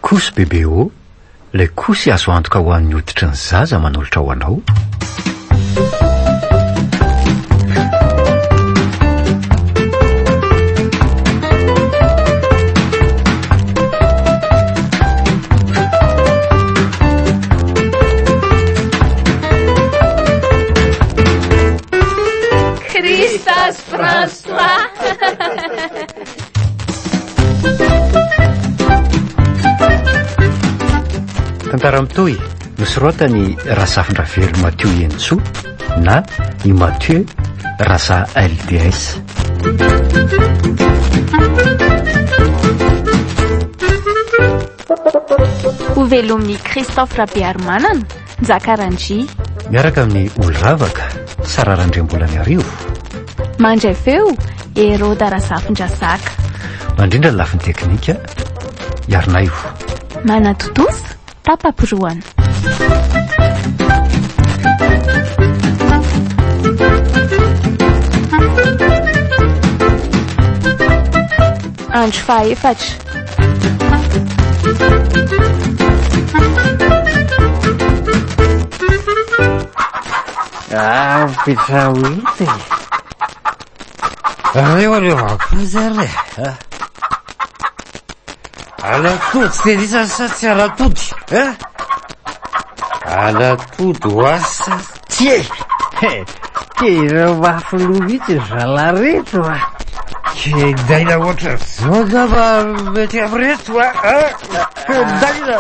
Kosy bebe o, ilay kosy azo antoka ho an'ny hoditra ny zaza manolotra ho anao. Christas François. Tantara mitohy nosoratany Rasafindra Very Mathieu Hensoa na i Mathieu Rasa LDS. Ho velomin'ny Christophe Rabearmanana Njakarandry miaraka amin'ny olo-ravaka Sararandrem-bolany arivo mandray feo Heroda Rasafindrasaka mandrindra ny lafiny teknika Yarnaivo manatotosa Papapiroana. Andro fahaefatra Petra hita reo alevako zare alatody tenisa sa tsy alatody alatody oasa tie tena mafilomitsy zalareto ke daina ohatra zao zava mety amreto daina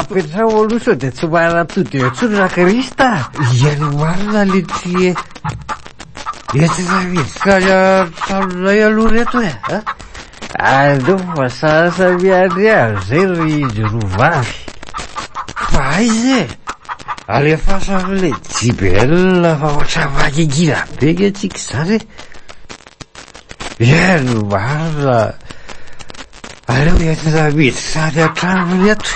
petra oloso de tsy mahalatody etsony ra Krista iany marina le tie etina midika tranonay aloha reto aleo fa sasamiany zay ry jorovavy fa aizy alefasa am'le jibel fa ohatra magigina be ge tsika zany iano marina aleo entina miditra any an-tranony eto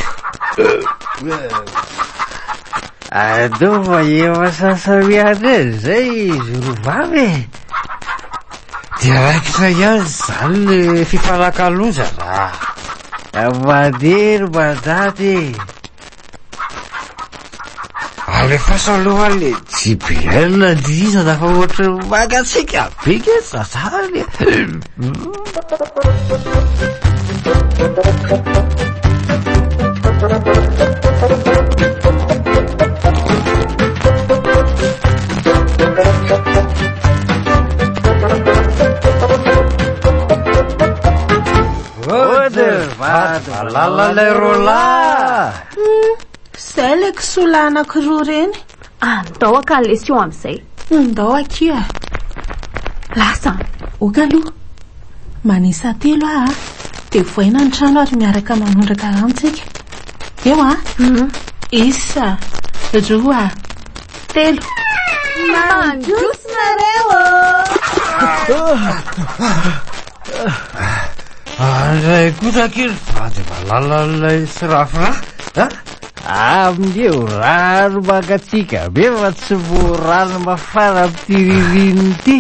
aleo fa efa sasamiany zay jorovavy dia raikitra ihany zany le fifanankalozana mandery mandady alefasa aloha le JBL andrizana fa ohatra magatsika beke sasany Lalalay rola zay le kisola anankiroa reny andao aka ny lesion amin'izay ndao akia lasa oka aloha manisa telo de voaina ny trano ary miaraka manondraka rantsika eo isa roa telo mandrosonareo andray kosa kely vady valalalay sirafira amindeo rano magatsika befa tsy vo rano mafana am'tiririniny ty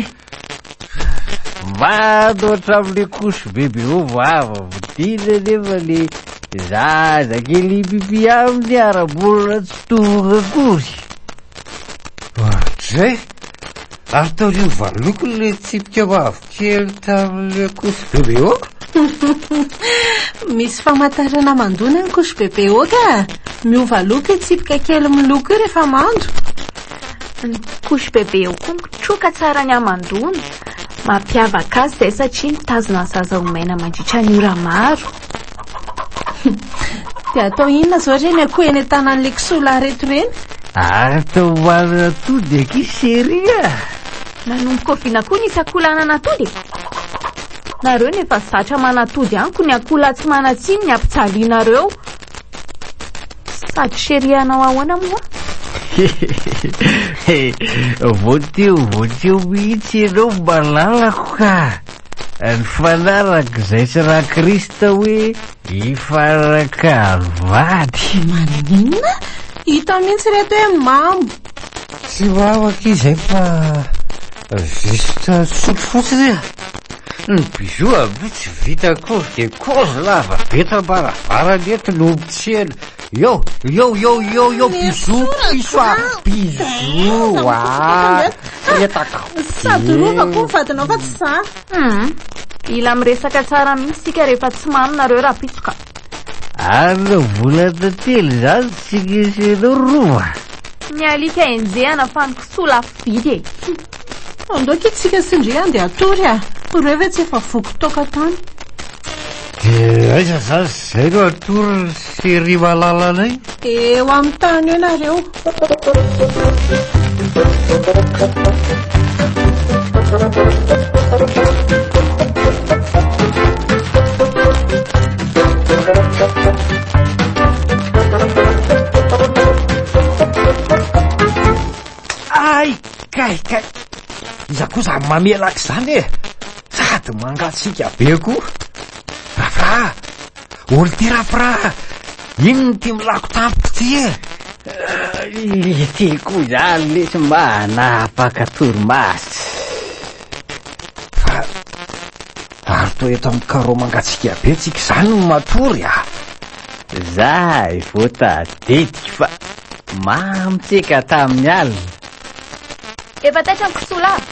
madoatra am'le kosy bebe ovo ava vodina nefa le zaza kely bibi aminy arabolona tsy tonga akory ohatray ary taorio valoko le tsipika mavokely tam'le kosy bebe o misy famantarana mandona ny kosy bebe o ka miova loko tsipika kely miloko io rehefa mando ny kosy bebe o koa mitroka tsara ny amandona mampiavaka azy zay satria mitazona ny zaza omaina mandritra ny ora maro de atao inona zao reny akoho eny an-tanan'le kisola reto reny atao manana tody aky seria nanomboka oviana koa nisy akolana natody nareo nefa zatra manatody anko ny akola tsy manatsiny ny ampitsalianareo sady serianao ahoana moa voateo mihitsy ianao malalako ka ny fanaraka zay tsy raha Krista hoe ifanaka vady maninona hita mihitsy reto hoe mamo tsy mamaky izay fa zista sotro fotsiny Ny bijou aby tsy vita kory de kozy lava beta baravara lety lobotsela. Eo bijou sady rovako ny vadinao fa tsy za. Ila miresaka tsara mihitsy sika rehefa tsy mamy nareo raha pitsoka. Ary reo vola tantely zany tsy giseno rova. Ny alika enjehana fa ny kisoa lafo vidy e. Andoaka itsika sindry andeha atory a. Reo ve tsy efa voko toka tany. De aiza zany zay no atory sy ry malalanay. Eo amin'ny tany eo nareo. Ay, kay. Iza kosa mamelaka zany e. Sady mangatsika be koa. Rafra, olo ty rafra. Ino ty milako tampoka ty e? Ity koa zany lesy manapaka torimasy. Fa ary to eto amin'ny carreau mangatsika be tsika zany no matory a. Zay vo tadidika fa mamitsika tamin'ny alina. Efa taitra ny kisoa lava.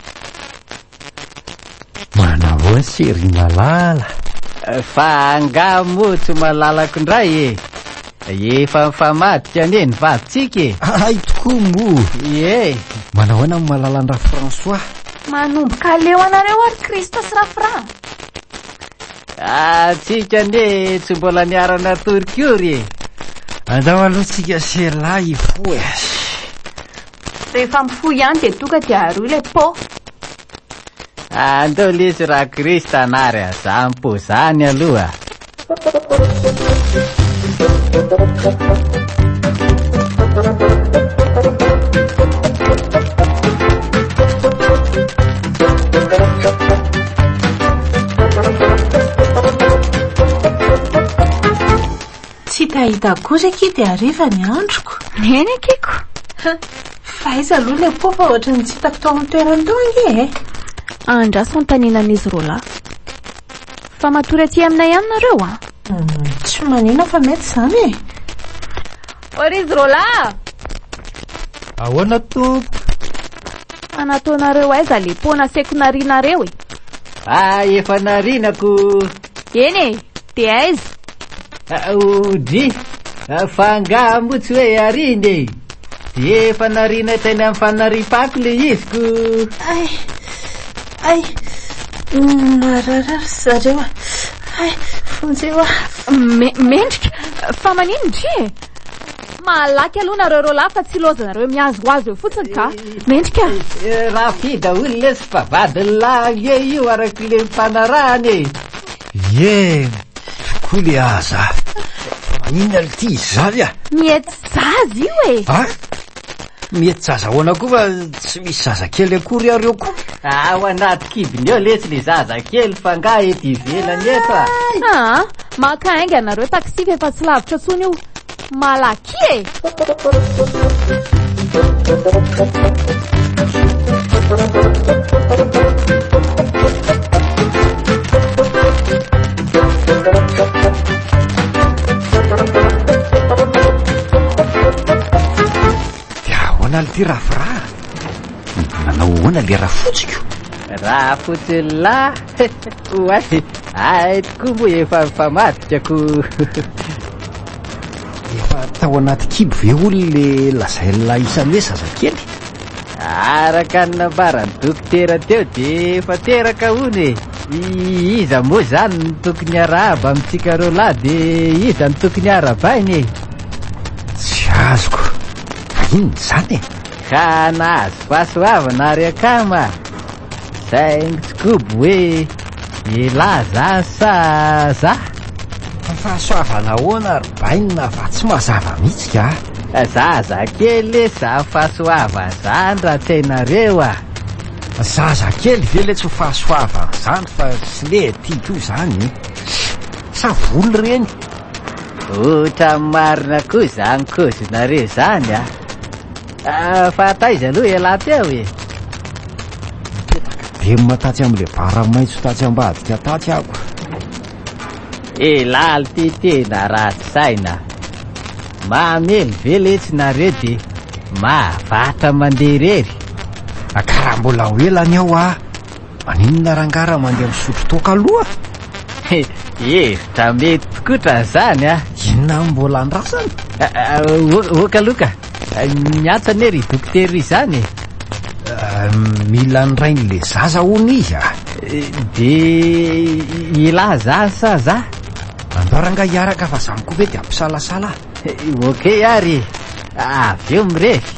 Manavoa sery malala. Fa angamo tsy malalako indray e. Efa mifamadika ane ny vaditsika e. Ay tokoa mo. Ie. Manahoana ny malalandra François? Manomboka leo anareo ary Krista sy Rafra. Atsika ane tsy mbola niarana torikory e. Andao aloha tsika selahy fo e. Rehefa mifoy ihany de tonga de aroy le po. Andao lesy raha Krista anary azampo zany aloha. Tsy tahita kosa aky de ariva ny androko. Eny akiko. Fa iza aloha le po fa ohatra ny tsy hitako tao amin'ny toerany tao ange e. Andraso antaninan'izy roalahy. Fa matory aty aminay ihany nareo a. Tsy manina fa mety zany e. Ory izy roalahy. Ahoana tompo? Anataonareo aiza le po nasaiko narinareo e. Efa narinako. Eny e, de aiza? Odry, fa angamo tsy hoe ariny e. De efa narina teny amin'ny fanaripako le iziko. Ay, mararara zareo a. Ay, fonjeo a. Mendrika, fa manino ndry e? Malaky aloha nareo roalahy fa tsy lozanareo miazoazo eo fotsiny ka. Mendrika. Raha fida olo lesy fa vadiny lahy io araky le mpanarahany e. Ie, tokoa le aza. Manina le ty zany a. Miety zaza io e. Mety zaza hoana koa fa tsy misy zaza kely akory areo koa. Ao anaty kibiny eo lesy le zaza kely fa nga eto ivelany eto a. Maka ainga nareo taksi efa tsy lavitra tsony io. Malaky e. Ahoana ty rafra? Nanao ahoana le rafotsiko? Rafotsy la. Oay, tokoa moa efa mifamadikako. Efa tao anaty kibo ve olo le lazaina isany hoe zazakely? Araka ny nambarany dokotera teo de efa teraka hony. Iza moa zany ny tokony arahaba amintsika roalahy de iza ny tokony arabainy. Tsy azoko. Inona zany e? Ka nahazo fahasoavana ary akama. Saingy tsy kobo hoe ilaza sa za. Fahasoavana ahoana ary bainina fa tsy mazava mihitsy ka. Zaza kely za fahasoava zany raha tenareo a. Zaza kely ve le tsy fahasoava zany fa tsy le tiako zany. Sa volo reny. Otra marina koa zany kozinareo zany a. Fa taiza aloha ela teo e. demona tatsy amin'le bara-maitso tatsy ambadika tatsy ako. Laly ty tena ratsy saina. Mamely veletsy nareo de mavatra mandeha rery. Karaha mbola ho elany aho a. Maninona rangara mandeha misotro toaka aloha? Hevitra mety tokotra zany a. Inona mbola andrasany? Okaloka, miantsana ery dokotera izany. Mila ndrain'le zaza hono izy a. De ilà za sa za? Andoranga hiaraka fa zany koa ve de ampisalasala. Okey ary, avy eo mirefy.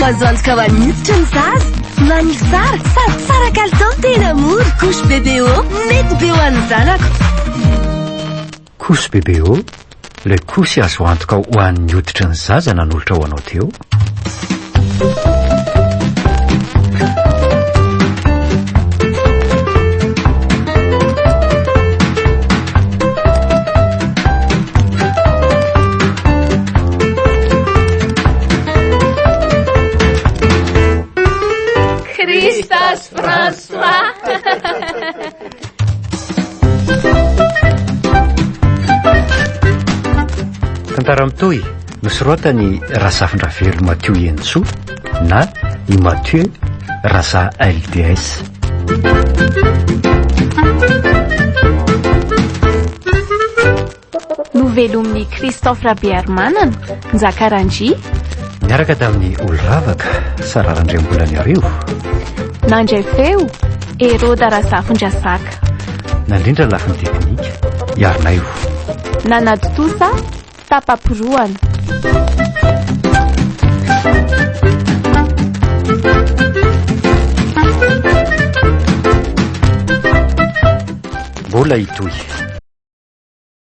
Mazoantoka ho an'ny hoditra ny zaza. Maniry tsara sady tsara kalitao tena mora. Couche bébé-o mety be ho an'ny zanako. Couche bébé-o, le couche azo antoka ho an'ny hoditra ny zaza nanolotra ho anao teo. Christas François. Tantara mitoy nosoratany Rasafindravelo Mathieu Enso na i Mathieu Raza LDS. Novelomin'ny Christophe Rabearmanana, Njakarandry, Miaraka tamin'ny olo-ravaka sararandrem-bolany arivo. nandray feo Heroda Razafindrasaka. Nandrindra lafiny teknika Iarinaio. Nanadotosa Tapapiroana. Mbola itoy